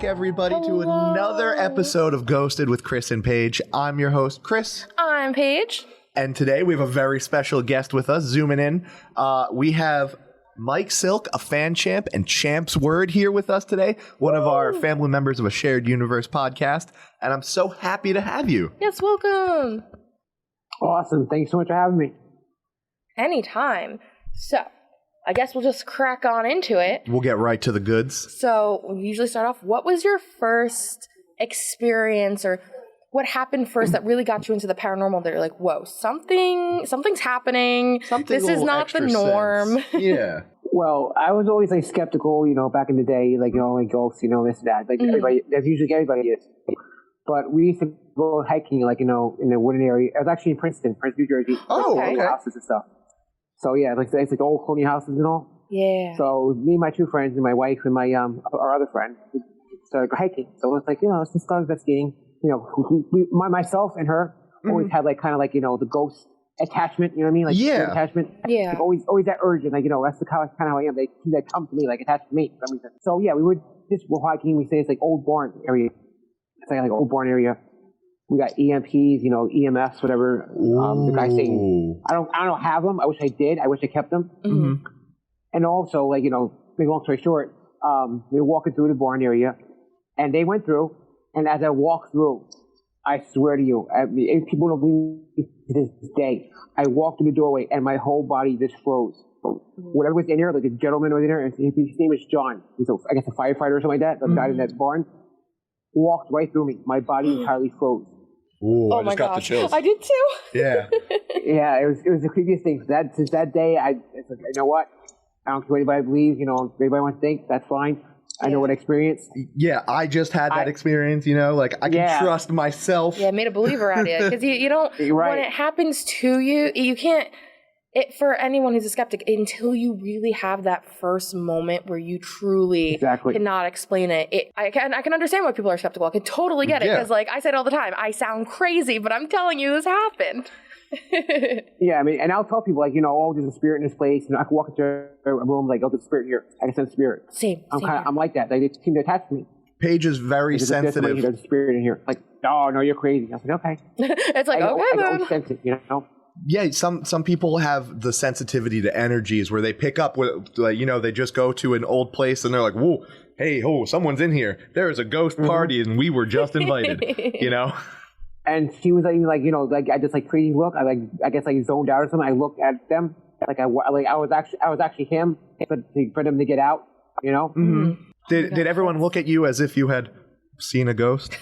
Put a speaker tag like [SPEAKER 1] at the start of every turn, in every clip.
[SPEAKER 1] everybody, to another episode of Ghosted with Chris and Paige. I'm your host, Chris.
[SPEAKER 2] I'm Paige.
[SPEAKER 1] And today we have a very special guest with us, zooming in. We have Mike Silk, a fan champ, and Champ's Word here with us today, one of our family members of a Shared Universe podcast. And I'm so happy to have you.
[SPEAKER 2] Yes, welcome.
[SPEAKER 3] Awesome. Thanks so much for having me.
[SPEAKER 2] Anytime. So, I guess we'll just crack on into it.
[SPEAKER 1] We'll get right to the goods.
[SPEAKER 2] So, we usually start off, what was your first experience or what happened first that really got you into the paranormal that you're like, whoa, something's happening.
[SPEAKER 1] Something
[SPEAKER 2] this is not the norm.
[SPEAKER 1] Yeah.
[SPEAKER 3] Well, I was always like skeptical, back in the day, like ghosts, this and that. Like everybody, that's usually everybody is. But we used to go hiking, like, in the wooded area. I was actually in Princeton, New Jersey.
[SPEAKER 1] Oh,
[SPEAKER 3] like,
[SPEAKER 1] okay.
[SPEAKER 3] Houses and stuff. So yeah, it's like old colonial houses and all.
[SPEAKER 2] Yeah.
[SPEAKER 3] So me and my two friends and my wife and my our other friend started hiking. So it's like, let's just start investigating. Myself and her always had like kind of like the ghost attachment. You know what I mean? Like
[SPEAKER 1] Yeah.
[SPEAKER 3] attachment.
[SPEAKER 2] Yeah.
[SPEAKER 3] Like, always that urge, and like that's the kind of how I am. They come to me, like attached to me for some reason. So yeah, we're hiking. We say it's like Old Barn area. It's like Old Barn area. We got EMPs, EMFs, whatever. The guy saying, I don't have them. I wish I did. I wish I kept them.
[SPEAKER 2] Mm-hmm.
[SPEAKER 3] And also, like, make a long story short, we were walking through the barn area, and they went through, and as I walked through, I swear to you, if people don't believe me to this day, I walked through the doorway, and my whole body just froze. Whatever was in there, like a gentleman was in there, and his name was John. He's I guess a firefighter or something like that, the guy in that barn, walked right through me. My body entirely froze.
[SPEAKER 1] Ooh,
[SPEAKER 2] Oh
[SPEAKER 1] I
[SPEAKER 2] my
[SPEAKER 1] just got the
[SPEAKER 2] gosh.
[SPEAKER 1] chills.
[SPEAKER 2] I did too.
[SPEAKER 1] Yeah.
[SPEAKER 3] Yeah, it was the creepiest thing. Since that day, it's like, you know what? I don't care what anybody believes. If anybody wants to think, that's fine. I know what I experienced.
[SPEAKER 1] Yeah, I just had that experience, like I can trust myself.
[SPEAKER 2] Yeah, made a believer out of you. Because you don't,
[SPEAKER 3] Right.
[SPEAKER 2] when it happens to you, you can't, for anyone who's a skeptic, until you really have that first moment where you truly cannot explain it. I can understand why people are skeptical. I can totally get it. Because like I said all the time, I sound crazy, but I'm telling you this happened.
[SPEAKER 3] Yeah, I mean, and I'll tell people, like, there's a spirit in this place. I can walk into a room, like, there's a spirit here. I can sense spirit.
[SPEAKER 2] Same.
[SPEAKER 3] I'm like that. They seem to attach to me.
[SPEAKER 1] Paige is very sensitive.
[SPEAKER 3] There's a spirit in here. Like, oh, no, you're crazy. I was like, okay.
[SPEAKER 2] It's like,
[SPEAKER 3] I
[SPEAKER 2] okay,
[SPEAKER 3] can
[SPEAKER 2] then.
[SPEAKER 3] always sense it,
[SPEAKER 1] Yeah, some people have the sensitivity to energies where they pick up with, like, they just go to an old place and they're like, whoa, hey, someone's in here. There is a ghost party and we were just invited,
[SPEAKER 3] And she was like, I just like crazy look. I guess like zoned out or something. I looked at them like I was actually him for them to get out.
[SPEAKER 1] Mm-hmm. Did everyone look at you as if you had seen a ghost?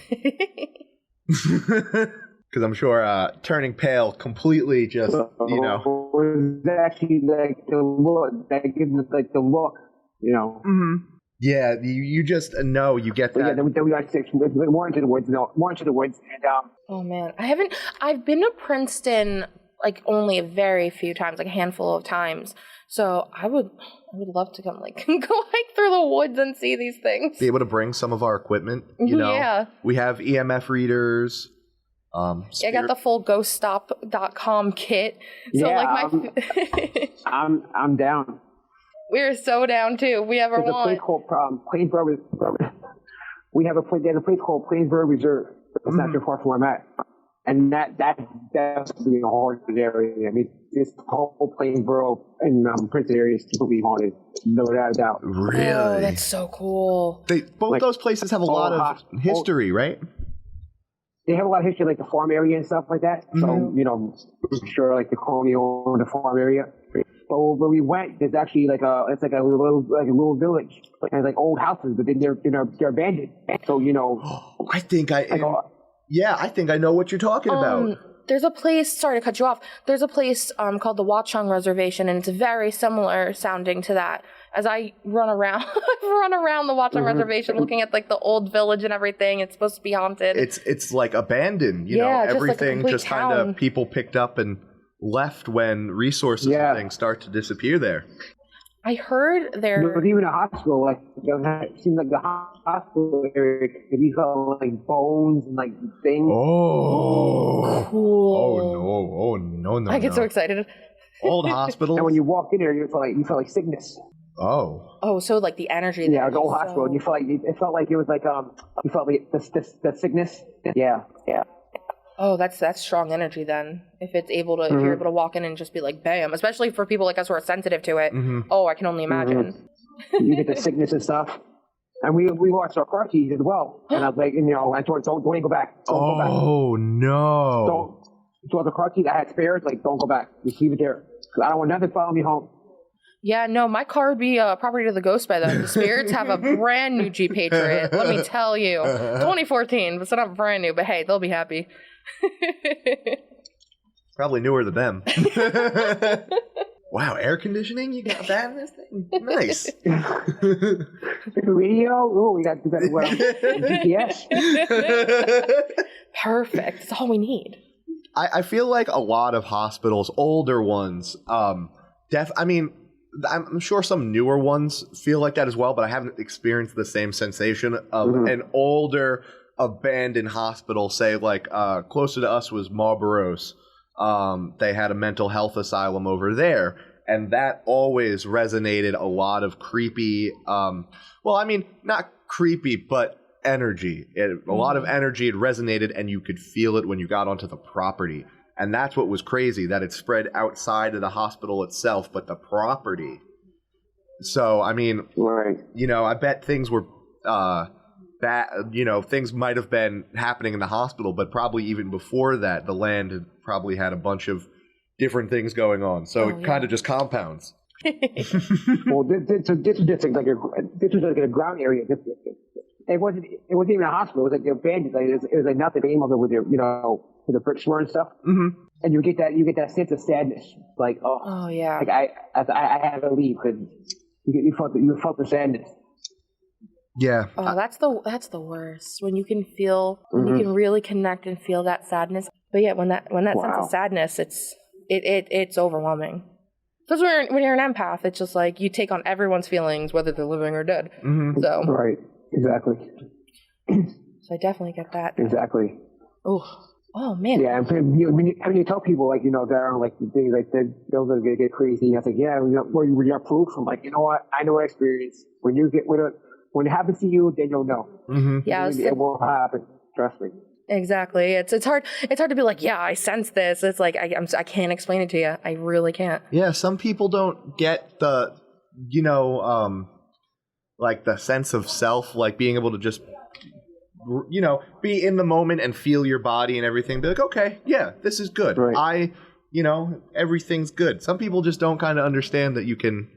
[SPEAKER 1] Because I'm sure turning pale completely just
[SPEAKER 3] It was actually like the look. That gives us like the look.
[SPEAKER 1] Mm-hmm. Yeah, you just know you get that.
[SPEAKER 3] Yeah, then we got six. We went more into the woods. And
[SPEAKER 2] oh man, I've been to Princeton like only a very few times, like a handful of times. So I would love to come go hike through the woods and see these things.
[SPEAKER 1] Be able to bring some of our equipment.
[SPEAKER 2] Yeah.
[SPEAKER 1] We have EMF readers.
[SPEAKER 2] I got the full ghoststop.com kit. So
[SPEAKER 3] I'm down.
[SPEAKER 2] We're so down too. We ever
[SPEAKER 3] There's
[SPEAKER 2] want.
[SPEAKER 3] a place called Plainsboro. We have there's a place called Plainsboro Reserve. It's not too far from where I'm at. And that's definitely a haunted area. I mean, this whole Plainsboro and Princeton area is completely haunted. No doubt.
[SPEAKER 1] Really?
[SPEAKER 2] Oh, that's so cool.
[SPEAKER 1] Both those places have a lot of history, right?
[SPEAKER 3] They have a lot of history, like the farm area and stuff like that. So, sure, like the colonial and the farm area. But where we went, there's actually it's like a little village, and like old houses, but then they're abandoned. So
[SPEAKER 1] I think I know what you're talking about.
[SPEAKER 2] There's a place. Sorry to cut you off. There's a place called the Watchung Reservation, and it's very similar sounding to that. As I run around the Watchung Reservation, looking at like the old village and everything. It's supposed to be haunted.
[SPEAKER 1] It's like abandoned. Everything just kind of people picked up and left when resources and things start to disappear there.
[SPEAKER 2] I heard there
[SPEAKER 3] was even a hospital. Like it seemed like the hospital area could be like bones and like things.
[SPEAKER 1] Oh,
[SPEAKER 2] cool!
[SPEAKER 1] Oh no!
[SPEAKER 2] I get so excited.
[SPEAKER 1] Old hospitals.
[SPEAKER 3] And when you walked in there, you felt like sickness.
[SPEAKER 2] Oh, so like the energy.
[SPEAKER 3] Yeah, the whole hospital. And you felt like it felt like you felt like the sickness. Yeah.
[SPEAKER 2] Oh, that's strong energy then. If it's able to, if you're able to walk in and just be like, bam, especially for people like us who are sensitive to it. Oh, I can only imagine.
[SPEAKER 3] You get the sickness and stuff. And we watched our car keys as well. And I was like, I told her, don't even go back. Don't go back.
[SPEAKER 1] Oh, no.
[SPEAKER 3] So the car keys, I had spares, like, don't go back. Just leave it there. I don't want nothing to follow me home.
[SPEAKER 2] Yeah, no, my car would be property of the ghost by then. The spirits have a brand new Jeep Patriot. Let me tell you. 2014, but it's not brand new, but hey, they'll be happy.
[SPEAKER 1] Probably newer than them. Wow, air conditioning? You got that in this thing? Nice.
[SPEAKER 3] Radio? Oh, we got GPS.
[SPEAKER 2] Perfect. That's all we need.
[SPEAKER 1] I feel like a lot of hospitals, older ones, I'm sure some newer ones feel like that as well, but I haven't experienced the same sensation of an older abandoned hospital. Say like closer to us was Marlborough's. They had a mental health asylum over there, and that always resonated a lot of creepy, not creepy, but energy. A lot of energy had resonated, and you could feel it when you got onto the property. And that's what was crazy, that it spread outside of the hospital itself, but the property. So, I mean,
[SPEAKER 3] right.
[SPEAKER 1] I bet things were things might have been happening in the hospital, but probably even before that, the land had probably had a bunch of different things going on. So it kind of just compounds.
[SPEAKER 3] Well, this was just like a ground area. It wasn't even a hospital. It was like abandoned. Like, it was like nothing. They came over with their, with the bricks were and stuff. Mm-hmm. And you get that sense of sadness. Like, oh yeah. Like I had to leave because you felt the sadness.
[SPEAKER 1] Yeah.
[SPEAKER 2] Oh, that's the worst. When you can feel, when you can really connect and feel that sadness. But yeah, when that sense of sadness, it's overwhelming. Because when you're an empath, it's just like you take on everyone's feelings, whether they're living or dead. Mm-hmm. So
[SPEAKER 3] right, exactly.
[SPEAKER 2] So I definitely get that.
[SPEAKER 3] Exactly.
[SPEAKER 2] Oh man.
[SPEAKER 3] Yeah, and when you tell people they're like things like they're gonna get crazy, I think we got proof. I'm like, you know what? I know experience. When it happens to you, then you'll know. Mm-hmm. Yeah, it will happen. Trust me.
[SPEAKER 2] Exactly. It's hard to be like, yeah, I sense this. It's like I can't explain it to you. I really can't.
[SPEAKER 1] Yeah, some people don't get the like the sense of self, like being able to just be in the moment and feel your body and everything. Be like, okay, yeah, this is good. Right. Everything's good. Some people just don't kind of understand that you can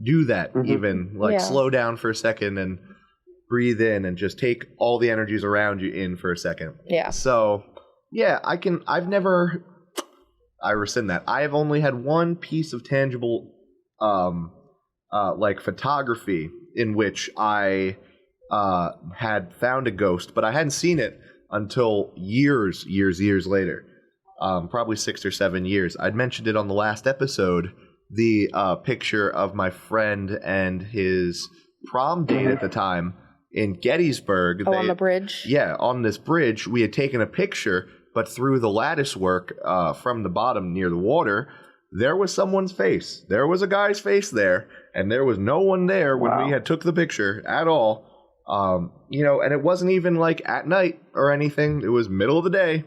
[SPEAKER 1] do that. Even slow down for a second and breathe in and just take all the energies around you in for a second. Yeah. So, yeah, I rescind that. I have only had one piece of tangible, like photography in which I had found a ghost, but I hadn't seen it until years later. Probably 6 or 7 years. I'd mentioned it on the last episode, the picture of my friend and his prom date at the time in Gettysburg.
[SPEAKER 2] On the bridge?
[SPEAKER 1] Yeah, on this bridge. We had taken a picture, but through the lattice work from the bottom near the water, there was someone's face. There was a guy's face there, and there was no one there when we had took the picture at all. And it wasn't even like at night or anything. It was middle of the day.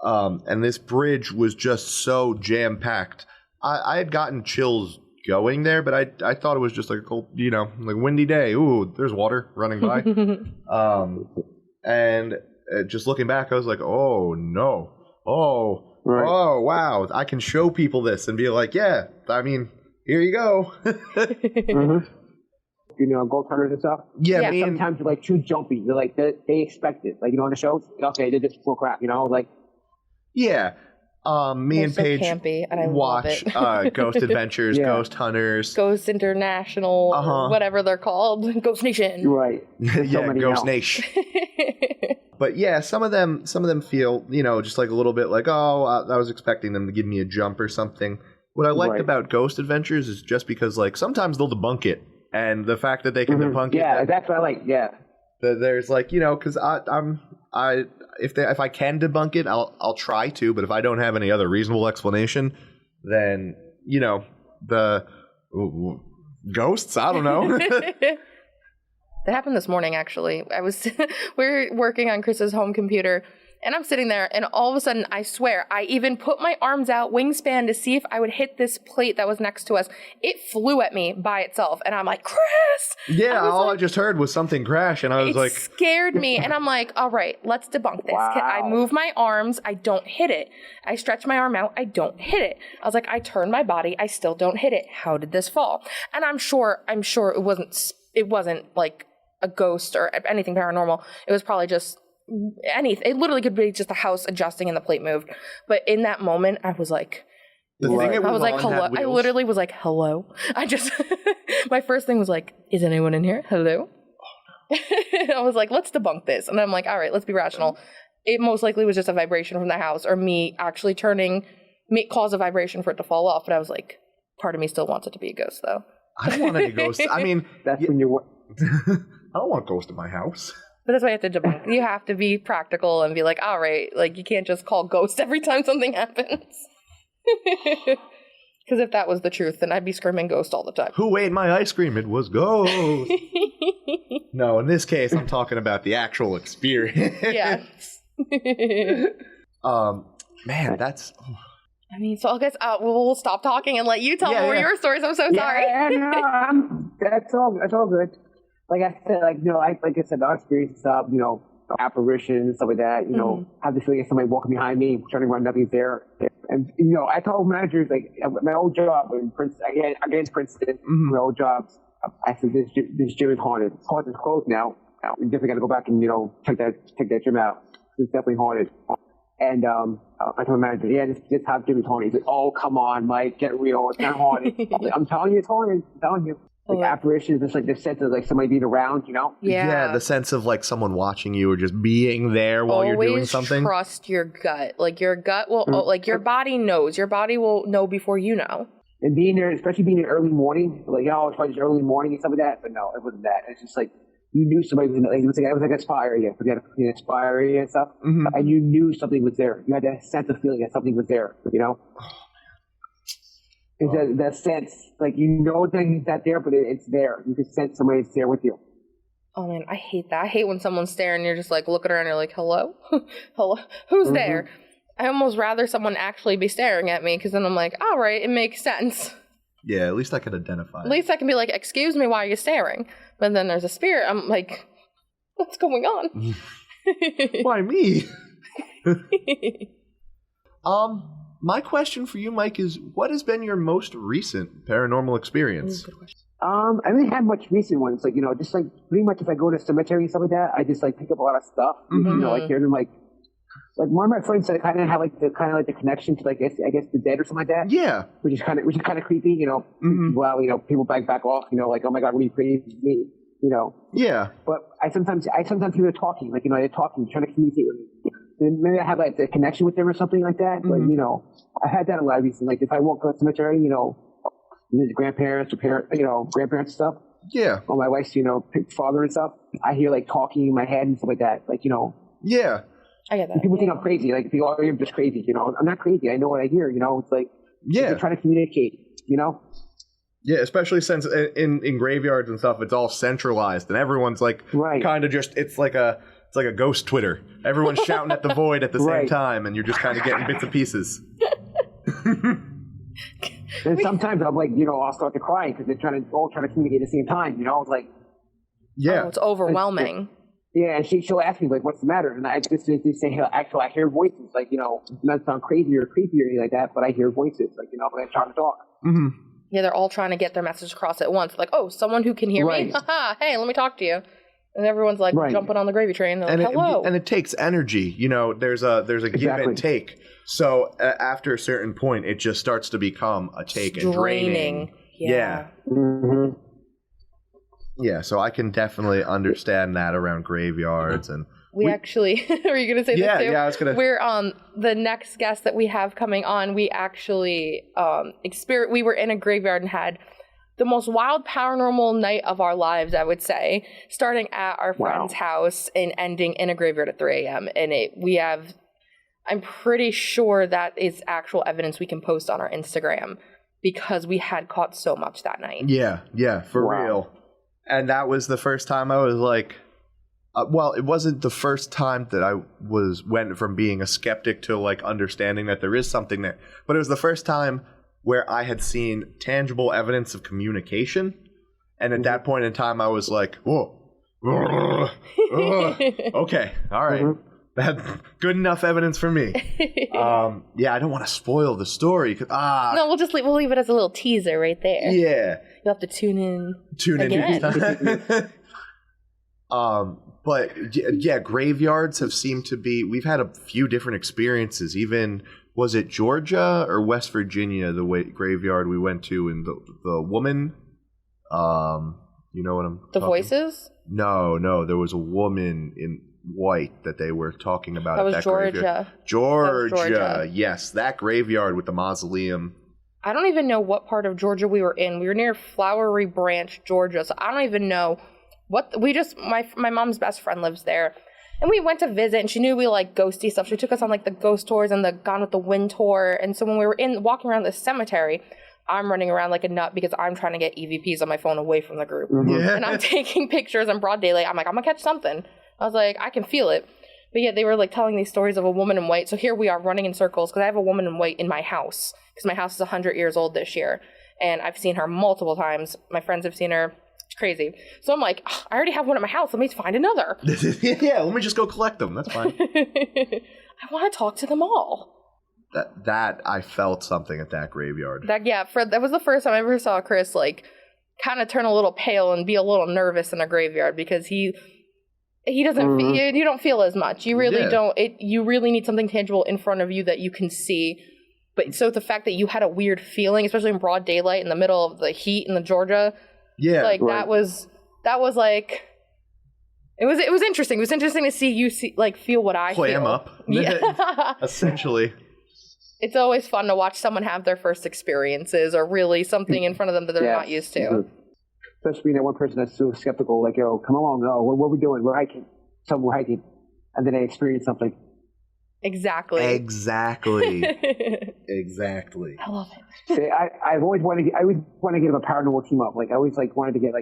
[SPEAKER 1] And this bridge was just so jam-packed. I had gotten chills going there, but I thought it was just like a cold, like windy day. Ooh, there's water running by. And just looking back, I was like, oh no. Oh, right. Oh, wow. I can show people this and be like, yeah, I mean, here you go.
[SPEAKER 3] Ghost hunters and stuff.
[SPEAKER 1] Yeah.
[SPEAKER 3] Sometimes they're like too jumpy. They're like, they expect it. Like, on the shows, okay, they're just full crap, like.
[SPEAKER 1] Yeah. Me and Paige
[SPEAKER 2] campy, and I
[SPEAKER 1] watch Ghost Adventures, Ghost Hunters,
[SPEAKER 2] Ghost International, whatever they're called, Ghost Nation.
[SPEAKER 3] Right.
[SPEAKER 1] Yeah, Ghost Nation. But yeah, some of them feel, just like a little bit like, I was expecting them to give me a jump or something. What I liked about Ghost Adventures is just because, like, sometimes they'll debunk it, and the fact that they can debunk it.
[SPEAKER 3] Yeah, that's what I like. Yeah.
[SPEAKER 1] There's like, because if I can debunk it, I'll try to. But if I don't have any other reasonable explanation, then Ghosts? I don't know.
[SPEAKER 2] That happened this morning, actually. We were working on Chris's home computer, and I'm sitting there, and all of a sudden, I swear, I even put my arms out, wingspan, to see if I would hit this plate that was next to us. It flew at me by itself, and I'm like, Chris!
[SPEAKER 1] Yeah, I just heard was something crash, and I was like...
[SPEAKER 2] It scared me, and I'm like, all right, let's debunk this.
[SPEAKER 3] Wow.
[SPEAKER 2] I move my arms, I don't hit it. I stretch my arm out, I don't hit it. I was like, I turn my body, I still don't hit it. How did this fall? And I'm sure it wasn't like a ghost or anything paranormal. It was probably just anything. It literally could be just the house adjusting and the plate moved. But in that moment, I was like,
[SPEAKER 1] hello.
[SPEAKER 2] I literally was like, hello. I just, my first thing was like, is anyone in here? Hello? I was like, let's debunk this. And I'm like, all right, let's be rational. It most likely was just a vibration from the house, or me actually cause a vibration for it to fall off. But I was like, part of me still wants it to be a ghost, though.
[SPEAKER 1] I don't want any ghosts. I mean,
[SPEAKER 3] that's when you...
[SPEAKER 1] I don't want ghosts in my house.
[SPEAKER 2] But that's why you have to debunk. You have to be practical and be like, all right, like, you can't just call ghost every time something happens. Because if that was the truth, then I'd be screaming ghost all the time.
[SPEAKER 1] Who ate my ice cream? It was ghost. No, in this case, I'm talking about the actual experience.
[SPEAKER 2] Yeah.
[SPEAKER 1] Man, that's...
[SPEAKER 2] I mean, so I guess we'll stop talking and let you tell more of your stories. I'm so sorry.
[SPEAKER 3] Yeah, no, that's all good. Like I said, like I said, our experience stuff, apparitions, stuff like that, have this feeling of somebody walking behind me, turning around, nothing's there. And, I told managers, like, at my old job in Princeton, against Princeton, my old jobs, I said, this gym is haunted. It's haunted, it's closed now. We definitely got to go back and, check that gym out. It's definitely haunted. And I told my manager, this half gym is haunted. He's like, oh, come on, Mike, get real. It's not haunted. I'm telling you, it's haunted. I'm telling you. Like apparitions, just like the sense of like somebody being around,
[SPEAKER 2] Yeah,
[SPEAKER 1] the sense of like someone watching you or just being there while you're doing something.
[SPEAKER 2] Always trust your gut. Like your gut will, like your body knows. Your body will know before you know.
[SPEAKER 3] And being there, especially being in early morning, like it's probably early morning and stuff like that. But no, it wasn't that. It's just like you knew somebody was in. It was like a spa area, forget a spa area and stuff. And you knew something was there. You had that sense of feeling that something was there. It's that sense, like things not there, but it's there. You can sense somebody's there with you.
[SPEAKER 2] Oh man, I hate that. I hate when someone's staring and you're just like looking around and you're like, hello? Hello? Who's there? I almost rather someone actually be staring at me, because then I'm like, all right, it makes sense.
[SPEAKER 1] Yeah, at least I can identify.
[SPEAKER 2] At least I can be like, excuse me, why are you staring? But then there's a spirit. I'm like, what's going on?
[SPEAKER 1] Why me? My question for you, Mike, is what has been your most recent paranormal experience?
[SPEAKER 3] I haven't had much recent ones. Like, just like pretty much if I go to a cemetery and stuff like that, I just like pick up a lot of stuff. I hear them like one of my friends said I kind of have the connection to like I guess the dead or something like that.
[SPEAKER 1] Yeah.
[SPEAKER 3] Which is kind of creepy, Wow, people back off, like, oh my God, what are you crazy?
[SPEAKER 1] Yeah.
[SPEAKER 3] But I sometimes hear them talking, like, they're talking, trying to communicate with me. And maybe I have like a connection with them or something like that. But I had that a lot recently. Like if I walk to a cemetery, the grandparents or grandparents stuff.
[SPEAKER 1] Yeah.
[SPEAKER 3] Or my wife's, father and stuff. I hear like talking in my head and stuff like that. Like,
[SPEAKER 1] Yeah.
[SPEAKER 2] I get that.
[SPEAKER 3] People think I'm crazy. Like people are just crazy. I'm not crazy. I know what I hear. It's like they're trying to communicate.
[SPEAKER 1] Yeah, especially since in graveyards and stuff, it's all centralized and everyone's like kind of just it's like a ghost Twitter. Everyone's shouting at the void at the same time, and you're just kind of getting bits and pieces.
[SPEAKER 3] And sometimes I'm like, I'll start to cry because they're all trying to communicate at the same time. It's like,
[SPEAKER 2] it's overwhelming.
[SPEAKER 3] Yeah, and she'll ask me like, "What's the matter?" And I just say, "Actually, I hear voices. Like, not sound crazy or creepy or anything like that, but I hear voices. Like, when I'm trying to talk."
[SPEAKER 2] Yeah, they're all trying to get their message across at once. Like, oh, someone who can hear me. Haha, hey, let me talk to you. And everyone's like jumping on the gravy train. They're like, hello.
[SPEAKER 1] And it takes energy. There's a give and take. So after a certain point, it just starts to become a take and draining.
[SPEAKER 2] Yeah.
[SPEAKER 1] Yeah, so I can definitely understand that around graveyards. And
[SPEAKER 2] we actually, are you going to say this too?
[SPEAKER 1] Yeah, I was going to.
[SPEAKER 2] We're the next guest that we have coming on, we actually we were in a graveyard and had the most wild paranormal night of our lives, I would say, starting at our friend's house and ending in a graveyard at 3 a.m. And I'm pretty sure that is actual evidence we can post on our Instagram. because we had caught so much that night.
[SPEAKER 1] Yeah, for real. And that was the first time I was like, well, it wasn't the first time that I went from being a skeptic to like understanding that there is something there, but it was the first time where I had seen tangible evidence of communication. And at that point in time, I was like, whoa, okay, all right. That's good enough evidence for me. Yeah, I don't want to spoil the story.
[SPEAKER 2] No, we'll leave it as a little teaser right there.
[SPEAKER 1] Yeah.
[SPEAKER 2] You'll have to tune in
[SPEAKER 1] next time. But yeah, graveyards have seemed to be, we've had a few different experiences. Even, was it Georgia or West Virginia, the graveyard we went to, and the woman, you know what I'm
[SPEAKER 2] The Voices?
[SPEAKER 1] No, there was a woman in white that they were talking about.
[SPEAKER 2] That was
[SPEAKER 1] Georgia. Georgia. Yes, that graveyard with the mausoleum.
[SPEAKER 2] I don't even know what part of Georgia we were in. We were near Flowery Branch, Georgia, so I don't even know my mom's best friend lives there, and we went to visit, and she knew we like ghosty stuff. She took us on like the ghost tours and the Gone with the Wind tour, and so when we were walking around the cemetery, I'm running around like a nut because I'm trying to get EVPs on my phone away from the group, and I'm taking pictures in broad daylight. I'm like, I'm gonna catch something. I was like, I can feel it. But yeah, they were like telling these stories of a woman in white. So here we are running in circles because I have a woman in white in my house because my house is 100 years old this year, and I've seen her multiple times. My friends have seen her. It's crazy. So I'm like, I already have one at my house. Let me find another.
[SPEAKER 1] Yeah, let me just go collect them. That's fine.
[SPEAKER 2] I want to talk to them all.
[SPEAKER 1] That I felt something at that graveyard.
[SPEAKER 2] That was the first time I ever saw Chris like kind of turn a little pale and be a little nervous in a graveyard because he doesn't you don't feel as much. You really don't. You really need something tangible in front of you that you can see. But so the fact that you had a weird feeling, especially in broad daylight in the middle of the heat in the Georgia. Yeah, like right. that was like it was interesting. It was interesting to see you feel what I
[SPEAKER 1] clam
[SPEAKER 2] feel.
[SPEAKER 1] Up. Yeah, essentially.
[SPEAKER 2] It's always fun to watch someone have their first experiences or really something in front of them that they're not used to.
[SPEAKER 3] Especially being that one person that's so skeptical, like, yo, come along, what are we doing? We're hiking. We're hiking, and then they experience something.
[SPEAKER 2] Exactly.
[SPEAKER 1] I
[SPEAKER 3] love it. See, I always want to get a paranormal team up. Like I always wanted to get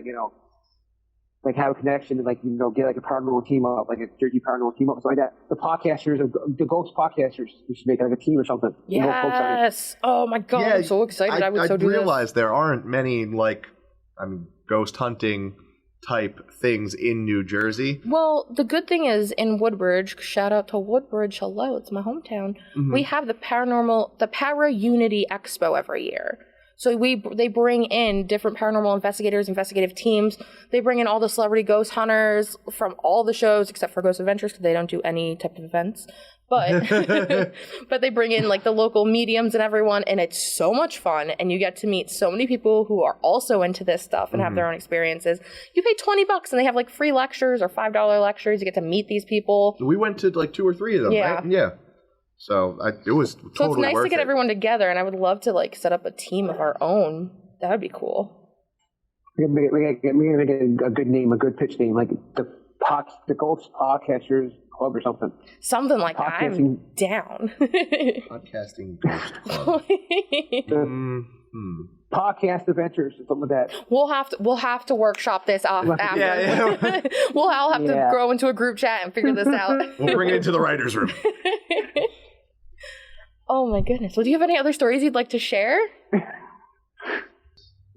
[SPEAKER 3] have a connection and get like a paranormal team up, like a Jersey paranormal team up, so like that. The podcasters, the ghost podcasters, we should make like a team or something.
[SPEAKER 2] Yes. Oh my god, I'm so excited. I would so do this.
[SPEAKER 1] I realize there aren't many ghost hunting type things in New Jersey.
[SPEAKER 2] Well, the good thing is in Woodbridge, shout out to Woodbridge, hello, it's my hometown. We have the Para Unity Expo every year. So they bring in different paranormal investigators, investigative teams. They bring in all the celebrity ghost hunters from all the shows except for Ghost Adventures because they don't do any type of events. But but they bring in like the local mediums and everyone, and it's so much fun, and you get to meet so many people who are also into this stuff and have their own experiences. You pay $20 and they have like free lectures or $5 lectures. You get to meet these people.
[SPEAKER 1] We went to like 2 or 3 of them, right? Yeah. So it was totally worth it.
[SPEAKER 2] So it's nice to get everyone together, and I would love to like set up a team of our own. That would be cool.
[SPEAKER 3] We're gonna get a good name, a good pitch name, like the Ghost Podcasters Club or something.
[SPEAKER 2] Something like that. I'm down.
[SPEAKER 1] Podcasting Ghost Club.
[SPEAKER 3] Podcast Adventures or something like that.
[SPEAKER 2] We'll have to workshop this off after. Yeah. We'll all have to grow into a group chat and figure this out.
[SPEAKER 1] We'll bring it into the writer's room.
[SPEAKER 2] Oh my goodness. Well, do you have any other stories you'd like to share?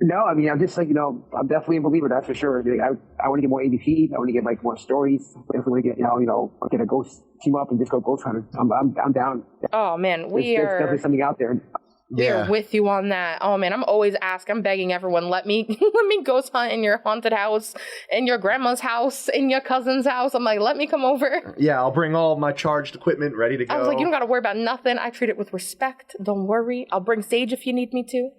[SPEAKER 3] No, I mean, I'm just I'm definitely a believer, that's for sure. I want to get more AVPs. I want to get more stories. Definitely want to get, get a ghost team up and just go ghost hunting. I'm down.
[SPEAKER 2] Oh man, there's
[SPEAKER 3] definitely something out there.
[SPEAKER 2] We are with you on that. Oh man, I'm always I'm begging everyone, let me ghost hunt in your haunted house, in your grandma's house, in your cousin's house. I'm like, let me come over.
[SPEAKER 1] Yeah, I'll bring all my charged equipment ready to go.
[SPEAKER 2] I was like, you don't got to worry about nothing. I treat it with respect. Don't worry. I'll bring sage if you need me to.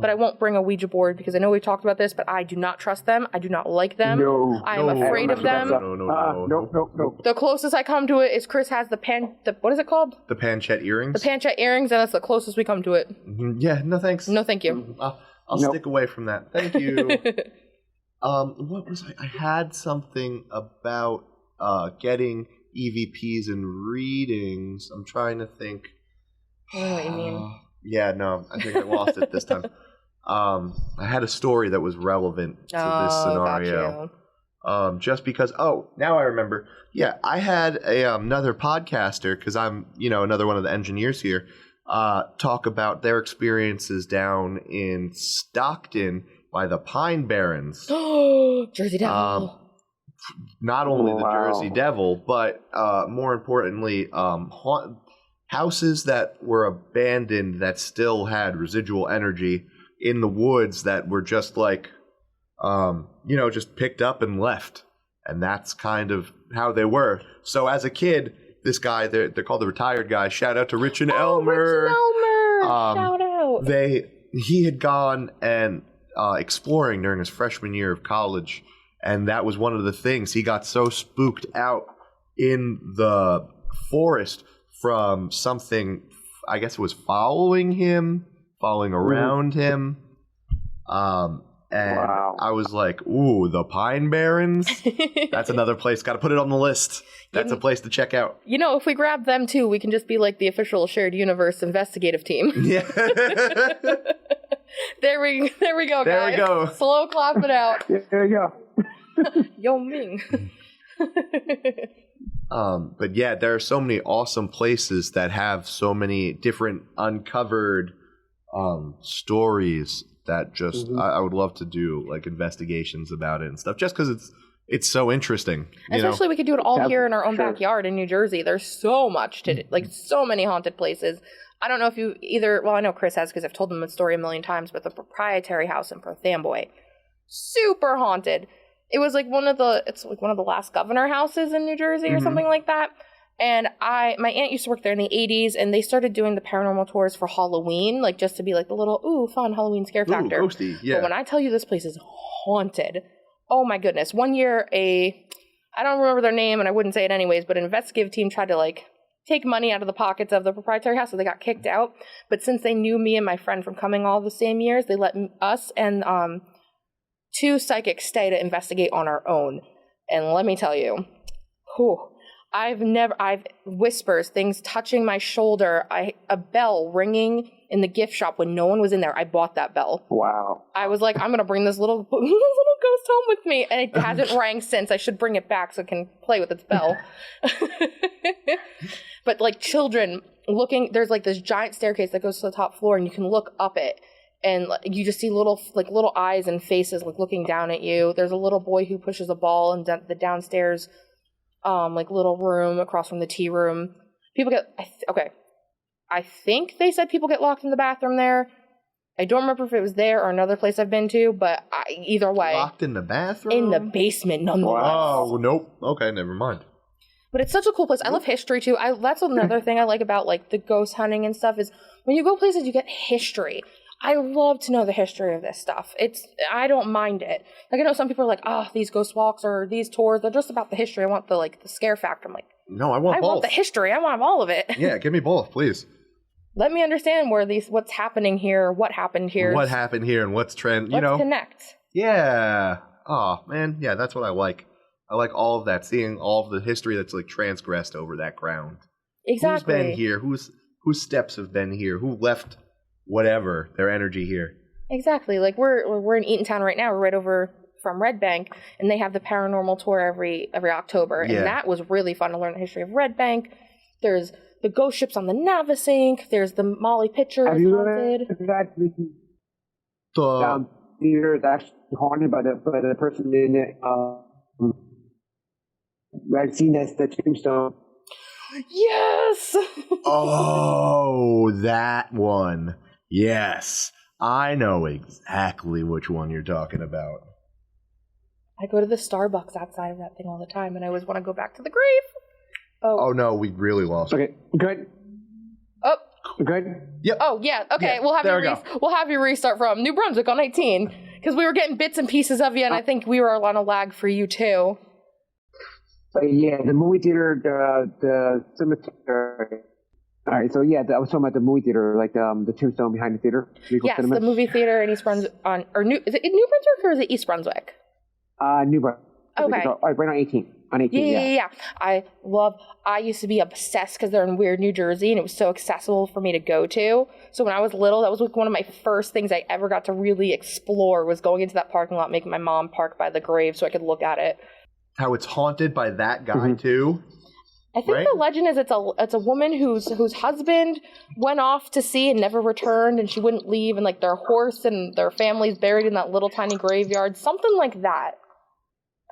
[SPEAKER 2] But I won't bring a Ouija board because I know we've talked about this, but I do not trust them. I do not like them. I am afraid of them.
[SPEAKER 3] No.
[SPEAKER 2] The closest I come to it is Chris has what is it called?
[SPEAKER 1] The Panchet earrings.
[SPEAKER 2] The Panchet earrings, and that's the closest we come to it.
[SPEAKER 1] Yeah, no thanks.
[SPEAKER 2] No, thank you.
[SPEAKER 1] I'll stick away from that. Thank you. What was I had something about getting EVPs and readings. I'm trying to think.
[SPEAKER 2] I know what you mean.
[SPEAKER 1] Yeah, no, I think I lost it this time. I had a story that was relevant to this scenario. Just because, now I remember. Yeah, I had another podcaster, because I'm, another one of the engineers here, talk about their experiences down in Stockton by the Pine Barrens.
[SPEAKER 2] Jersey Devil.
[SPEAKER 1] Not only the Jersey Devil, but more importantly, houses that were abandoned that still had residual energy in the woods that were just like, just picked up and left. And that's kind of how they were. So as a kid, this guy, they're called the Retired Guy. Shout out to Rich and Elmer.
[SPEAKER 2] Rich and Elmer. Shout out.
[SPEAKER 1] He had gone and exploring during his freshman year of college. And that was one of the things. He got so spooked out in the forest from something, I guess it was following around him. And I was like, ooh, the Pine Barrens? That's another place. Got to put it on the list. That's a place to check out.
[SPEAKER 2] If we grab them too, we can just be like the official Shared Universe investigative team. Yeah. There we go, guys.
[SPEAKER 1] There we go.
[SPEAKER 2] Slow clap it out.
[SPEAKER 3] There you go.
[SPEAKER 2] Yo Ming.
[SPEAKER 1] But yeah, there are so many awesome places that have so many different uncovered stories that just I would love to do like investigations about it and stuff, just because it's so interesting.
[SPEAKER 2] Especially we could do it all here in our own backyard in New Jersey. There's so much to like so many haunted places. I don't know if you I know Chris has, because I've told him the story a million times, but the Proprietary House in Perth Amboy, super haunted. It was like one of the last governor houses in New Jersey or something like that. And my aunt used to work there in the 80s, and they started doing the paranormal tours for Halloween, like just to be like the little, fun Halloween scare factor.
[SPEAKER 1] Ghosty, yeah.
[SPEAKER 2] But when I tell you this place is haunted, oh my goodness. One year, I don't remember their name, and I wouldn't say it anyways, but an investigative team tried to like take money out of the pockets of the Proprietary House, so they got kicked out. But since they knew me and my friend from coming all the same years, they let us and 2 psychics stay to investigate on our own. And let me tell you, I've whispers, things touching my shoulder, a bell ringing in the gift shop when no one was in there. I bought that bell.
[SPEAKER 3] Wow.
[SPEAKER 2] I was like, I'm going to bring this little ghost home with me. And it hasn't rang since. I should bring it back so it can play with its bell. But like children looking, there's like this giant staircase that goes to the top floor, and you can look up it. And you just see little eyes and faces like looking down at you. There's a little boy who pushes a ball in the downstairs little room across from the tea room. People get I think they said people get locked in the bathroom there. I don't remember if it was there or another place I've been to, but either way,
[SPEAKER 1] locked in the bathroom,
[SPEAKER 2] in the basement, nonetheless.
[SPEAKER 1] Oh nope. Okay, never mind.
[SPEAKER 2] But it's such a cool place. I love history too. That's another thing I like about like the ghost hunting and stuff is when you go places, you get history. I love to know the history of this stuff. I don't mind it. Like, I know some people are like, these ghost walks or these tours, they're just about the history. I want the scare factor. I'm like,
[SPEAKER 1] no, I want both.
[SPEAKER 2] I want the history. I want all of it.
[SPEAKER 1] Yeah, give me both, please.
[SPEAKER 2] Let me understand what's happening here, what happened here.
[SPEAKER 1] What happened here and what's trend,
[SPEAKER 2] Let's connect.
[SPEAKER 1] Yeah. Oh, man. Yeah, that's what I like. I like all of that, seeing all of the history that's like transgressed over that ground.
[SPEAKER 2] Exactly.
[SPEAKER 1] Who's been here? Whose steps have been here? Who left whatever their energy here?
[SPEAKER 2] Exactly. Like we're in Eatontown right now. We're right over from Red Bank, and they have the paranormal tour every October, and that was really fun to learn the history of Red Bank. There's the ghost ships on the Navesink. There's the Molly Pitcher.
[SPEAKER 3] Have you heard that theater that's haunted by the person in it? I've seen that's the tombstone.
[SPEAKER 2] Yes.
[SPEAKER 1] Oh, that one. Yes, I know exactly which one you're talking about.
[SPEAKER 2] I go to the Starbucks outside of that thing all the time, and I always want to go back to the grave.
[SPEAKER 1] Oh no, we really lost.
[SPEAKER 3] Okay, good.
[SPEAKER 2] Oh,
[SPEAKER 3] good.
[SPEAKER 2] Yep. Oh yeah. Okay, yeah, we'll have you restart from New Brunswick on 18 because we were getting bits and pieces of you, and I think we were on a lag for you too.
[SPEAKER 3] Yeah, the movie theater, the cemetery. All right, so yeah, I was talking about the movie theater, like the tombstone behind the theater.
[SPEAKER 2] Yes, the movie theater in East Brunswick is it in New Brunswick or is it East Brunswick?
[SPEAKER 3] New Brunswick.
[SPEAKER 2] Okay.
[SPEAKER 3] Right on 18. On 18th,
[SPEAKER 2] yeah. I used to be obsessed because they're in Weird, New Jersey, and it was so accessible for me to go to. So when I was little, that was like one of my first things I ever got to really explore was going into that parking lot, making my mom park by the grave so I could look at it.
[SPEAKER 1] How it's haunted by that guy too.
[SPEAKER 2] I think the legend is it's a woman whose husband went off to sea and never returned, and she wouldn't leave, and like their horse and their family's buried in that little tiny graveyard, something like that.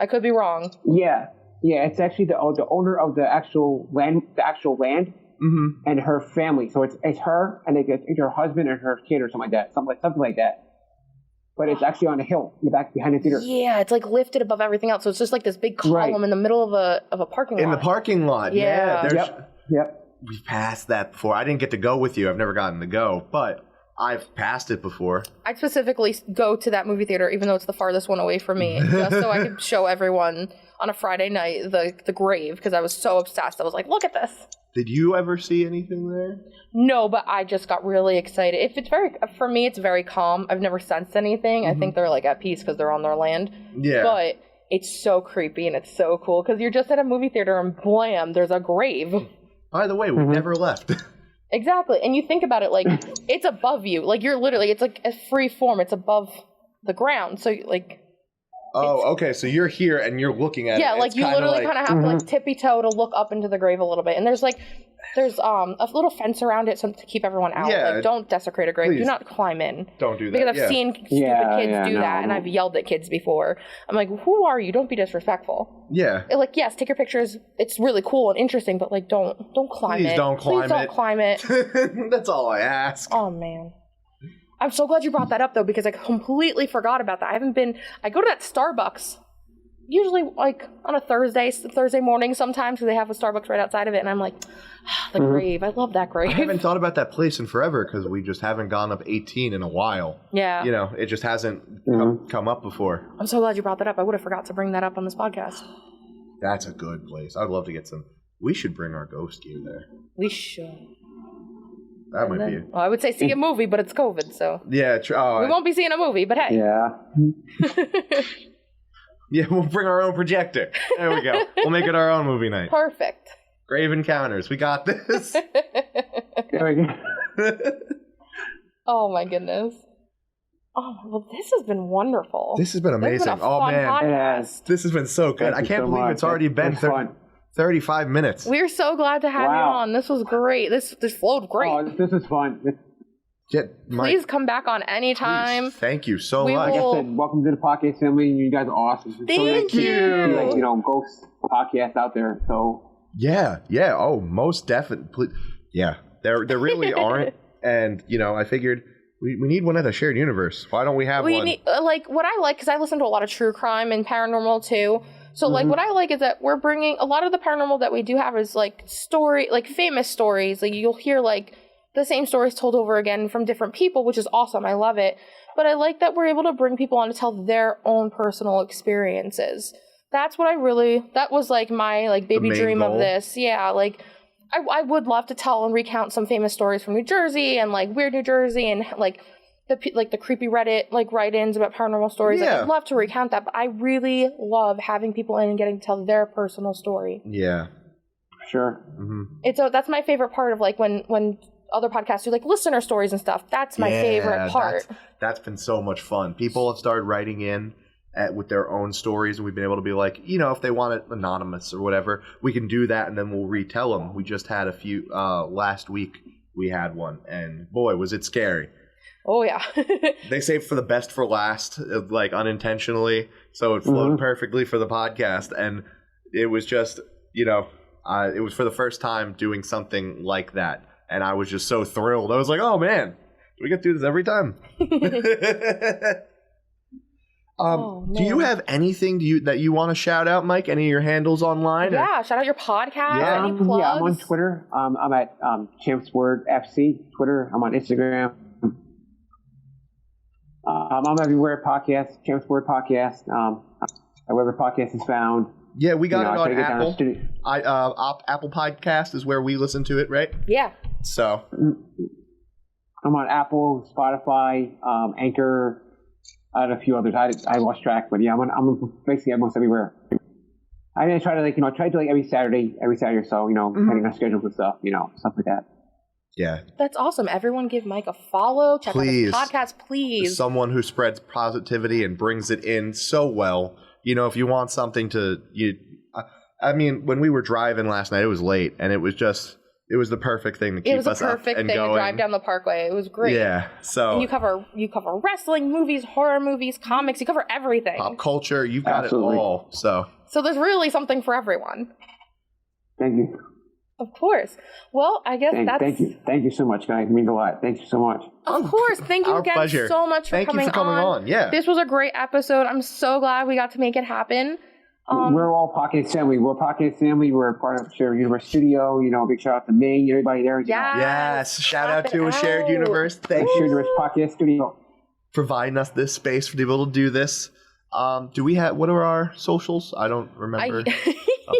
[SPEAKER 2] I could be wrong.
[SPEAKER 3] Yeah, it's actually the owner of the actual land, and her family. So it's her and it's her husband and her kid or something like that. But it's actually on a hill in the back behind the theater.
[SPEAKER 2] Yeah, it's like lifted above everything else. So it's just like this big column in the middle of a parking lot.
[SPEAKER 1] In the parking lot,
[SPEAKER 3] Yep.
[SPEAKER 1] We've passed that before. I didn't get to go with you. I've never gotten to go, but I've passed it before.
[SPEAKER 2] I'd specifically go to that movie theater, even though it's the farthest one away from me, just so I could show everyone on a Friday night the grave, because I was so obsessed. I was like, look at this.
[SPEAKER 1] Did you ever see anything there?
[SPEAKER 2] No, but I just got really excited. For me, it's very calm. I've never sensed anything. I think they're like at peace because they're on their land.
[SPEAKER 1] Yeah.
[SPEAKER 2] But it's so creepy and it's so cool because you're just at a movie theater and blam, there's a grave.
[SPEAKER 1] By the way, we never left.
[SPEAKER 2] Exactly. And you think about it, like, it's above you. Like, you're literally, it's like a free form. It's above the ground. So, like...
[SPEAKER 1] Oh, okay. So you're here and you're looking at it.
[SPEAKER 2] Yeah, like, you literally kind of have to, like, tippy-toe to look up into the grave a little bit. And there's a little fence around it to keep everyone out.
[SPEAKER 1] Yeah,
[SPEAKER 2] like, don't desecrate a grave.
[SPEAKER 1] please.
[SPEAKER 2] Do not climb in.
[SPEAKER 1] Don't do that.
[SPEAKER 2] Because I've seen stupid kids do that, and I've yelled at kids before. I'm like, who are you? Don't be disrespectful.
[SPEAKER 1] Yeah.
[SPEAKER 2] Like, yes, take your pictures. It's really cool and interesting, but, like, don't climb it.
[SPEAKER 1] Please don't climb it. That's all I ask.
[SPEAKER 2] Oh, man. I'm so glad you brought that up, though, because I completely forgot about that. I go to that Starbucks, usually, like, on a Thursday morning sometimes, because they have a Starbucks right outside of it, and I'm like, the grave. I love that grave.
[SPEAKER 1] I haven't thought about that place in forever, because we just haven't gone up 18 in a while.
[SPEAKER 2] Yeah.
[SPEAKER 1] You know, it just hasn't come up before.
[SPEAKER 2] I'm so glad you brought that up. I would have forgot to bring that up on this podcast.
[SPEAKER 1] That's a good place. I'd love to get some. We should bring our ghost gear there.
[SPEAKER 2] We should.
[SPEAKER 1] That might be it.
[SPEAKER 2] Well, I would say see a movie, but it's COVID, so.
[SPEAKER 1] Yeah.
[SPEAKER 2] We won't be seeing a movie, but hey.
[SPEAKER 3] Yeah.
[SPEAKER 1] Yeah, we'll bring our own projector. There we go. We'll make it our own movie night.
[SPEAKER 2] Perfect.
[SPEAKER 1] Grave Encounters. We got this.
[SPEAKER 3] There we go.
[SPEAKER 2] Oh, my goodness. Oh, well, this has been wonderful.
[SPEAKER 1] This has been amazing.
[SPEAKER 2] This has been a fun podcast.
[SPEAKER 1] This has been so good. I can't believe it's already been 35 minutes.
[SPEAKER 2] We're so glad to have you on. This was great. This flowed great.
[SPEAKER 3] Oh, this is fun.
[SPEAKER 2] Please come back on anytime.
[SPEAKER 1] Please. Thank you so much.
[SPEAKER 3] Like I said, welcome to the podcast family. You guys are awesome.
[SPEAKER 2] Thank you.
[SPEAKER 3] Like, ghost podcasts out there. So
[SPEAKER 1] yeah. Oh, most definitely. Yeah, there really aren't. And I figured we need one at a shared universe. Why don't we have one?
[SPEAKER 2] What I like, because I listen to a lot of true crime and paranormal too. So like what I like is that we're bringing a lot of the paranormal that we do have is like famous stories. Like you'll hear like the same stories told over again from different people, which is awesome. I love it. But I like that we're able to bring people on to tell their own personal experiences. That's what that was like my like baby dream goal of this. Yeah, like I would love to tell and recount some famous stories from New Jersey and like weird New Jersey and like the creepy Reddit like write-ins about paranormal stories. Yeah. I'd love to recount that, but I really love having people in and getting to tell their personal story.
[SPEAKER 1] Yeah,
[SPEAKER 3] sure.
[SPEAKER 1] Mm-hmm.
[SPEAKER 2] That's my favorite part of like when other podcasts do like listener stories and stuff. That's my favorite part.
[SPEAKER 1] That's been so much fun. People have started writing in with their own stories, and we've been able to be like, if they want it anonymous or whatever, we can do that, and then we'll retell them. We just had a few last week. We had one, and boy, was it scary.
[SPEAKER 2] Oh yeah.
[SPEAKER 1] They saved for the best for last, like unintentionally, so it flowed perfectly for the podcast, and it was just, it was for the first time doing something like that, and I was just so thrilled. I was like, oh man, we get to do this every time. Do you have anything that you want to shout out, Mike? Any of your handles online?
[SPEAKER 2] Yeah, shout out your podcast.
[SPEAKER 3] Yeah,
[SPEAKER 2] any plugs?
[SPEAKER 3] I'm on Twitter. I'm at Champsword FC Twitter. I'm on Instagram. I'm everywhere. Podcast, Champsword Podcast. Wherever podcast is found.
[SPEAKER 1] Yeah, we got it on Apple. Apple Podcast is where we listen to it, right?
[SPEAKER 2] Yeah.
[SPEAKER 1] So
[SPEAKER 3] I'm on Apple, Spotify, Anchor. I had a few others. I lost track, but yeah, I'm basically almost everywhere. I mean, I try to do like every Saturday or so, depending on schedules and stuff, stuff like that.
[SPEAKER 1] Yeah.
[SPEAKER 2] That's awesome. Everyone give Mike a follow. Check out his podcast, please.
[SPEAKER 1] Someone who spreads positivity and brings it in so well. If you want something I mean, when we were driving last night, it was late, and it was the perfect thing to keep us up and going. It was a perfect thing to
[SPEAKER 2] drive down the parkway. It was great.
[SPEAKER 1] Yeah. So
[SPEAKER 2] and you cover wrestling, movies, horror movies, comics. You cover everything.
[SPEAKER 1] Pop culture. You've got it all. So
[SPEAKER 2] there's really something for everyone.
[SPEAKER 3] Thank you.
[SPEAKER 2] Of course. Well, I guess
[SPEAKER 3] Thank you. Thank you so much, guys. It means a lot. Thank you so much.
[SPEAKER 2] Of course. Thank you again so much for coming on. Thank you for coming on. Yeah. This was a great episode. I'm so glad we got to make it happen.
[SPEAKER 3] We're all Pocket Family. We're Pocket Family. We're part of Shared Universe Studio. Big shout out to Maine, everybody there.
[SPEAKER 1] Yes. Shout out to a Shared Universe. Thank you.
[SPEAKER 3] Shared Universe Pocket Studio.
[SPEAKER 1] Providing us this space for people to do this. Do we have, what are our socials? I don't remember.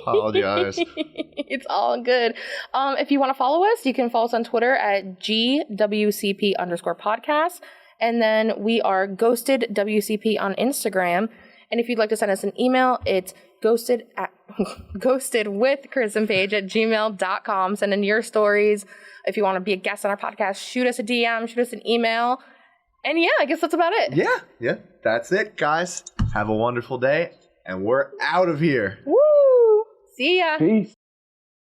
[SPEAKER 1] Apologize.
[SPEAKER 2] It's all good. If you want to follow us, you can follow us on Twitter at GWCP_podcast. And then we are Ghosted WCP on Instagram. And if you'd like to send us an email, it's ghostedwithchrisandpaige@gmail.com. Send in your stories. If you want to be a guest on our podcast, shoot us a DM, shoot us an email. And yeah, I guess that's about it.
[SPEAKER 1] Yeah. That's it, guys. Have a wonderful day. And we're out of here.
[SPEAKER 2] Woo! See ya.
[SPEAKER 3] Peace.